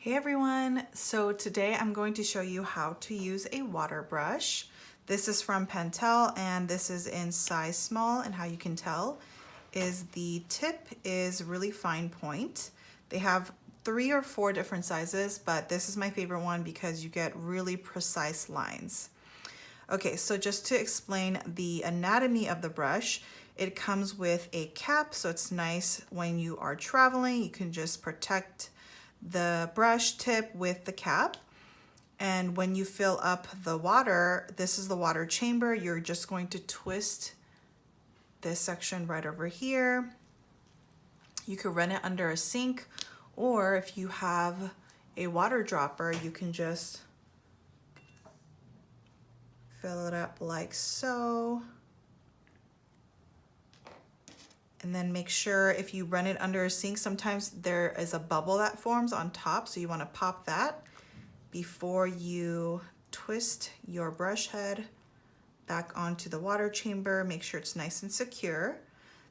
Hey everyone, so today I'm going to show you how to use a water brush. This is from Pentel and this is in size small, and how you can tell is the tip is really fine point. They have 3 or 4 different sizes, but this is my favorite one because you get really precise lines. Okay, so just to explain the anatomy of the brush, it comes with a cap, so it's nice when you are traveling. You can just protect the brush tip with the cap. And when you fill up the water, this is the water chamber. You're just going to twist this section right over here. You could run it under a sink, or if you have a water dropper, you can just fill it up like so. And then make sure if you run it under a sink, sometimes there is a bubble that forms on top, so you want to pop that before you twist your brush head back onto the water chamber. Make sure it's nice and secure.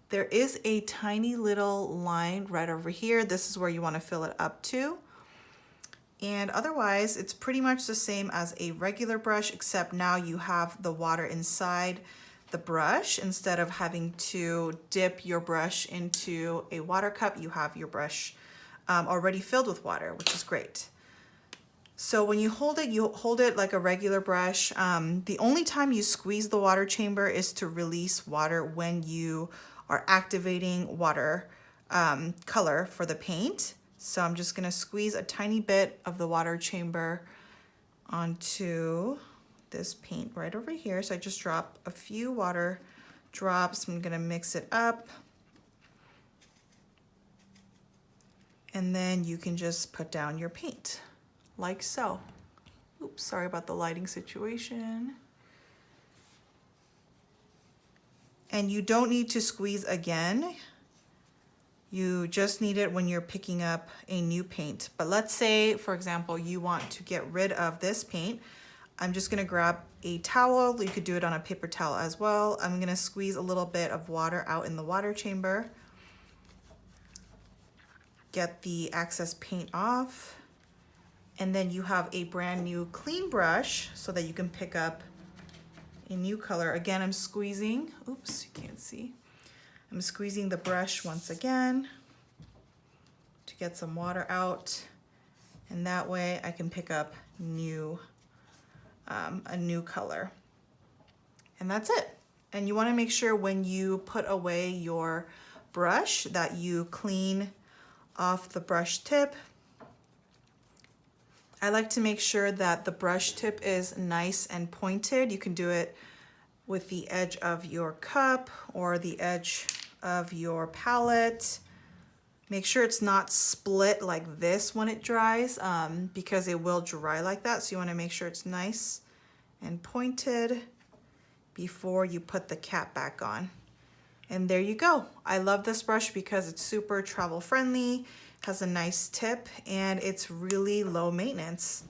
There is a tiny little line right over here. This is where you want to fill it up to. And otherwise, it's pretty much the same as a regular brush, except now you have the water inside the brush. Instead of having to dip your brush into a water cup, you have your brush already filled with water, which is great. So when you hold it like a regular brush. The only time you squeeze the water chamber is to release water when you are activating water color for the paint. So I'm just gonna squeeze a tiny bit of the water chamber onto this paint right over here. So I just drop a few water drops. I'm gonna mix it up. And then you can just put down your paint like so. Oops, sorry about the lighting situation. And you don't need to squeeze again. You just need it when you're picking up a new paint. But let's say, for example, you want to get rid of this paint. I'm just gonna grab a towel. You could do it on a paper towel as well. I'm gonna squeeze a little bit of water out in the water chamber. Get the excess paint off. And then you have a brand new clean brush so that you can pick up a new color. Again, I'm squeezing, oops, you can't see. I'm squeezing the brush once again to get some water out. And that way I can pick up a new color. And that's it. And you want to make sure when you put away your brush that you clean off the brush tip. I like to make sure that the brush tip is nice and pointed. You can do it with the edge of your cup or the edge of your palette. Make sure it's not split like this when it dries, because it will dry like that. So you want to make sure it's nice and pointed before you put the cap back on. And there you go. I love this brush because it's super travel friendly, has a nice tip, and it's really low maintenance.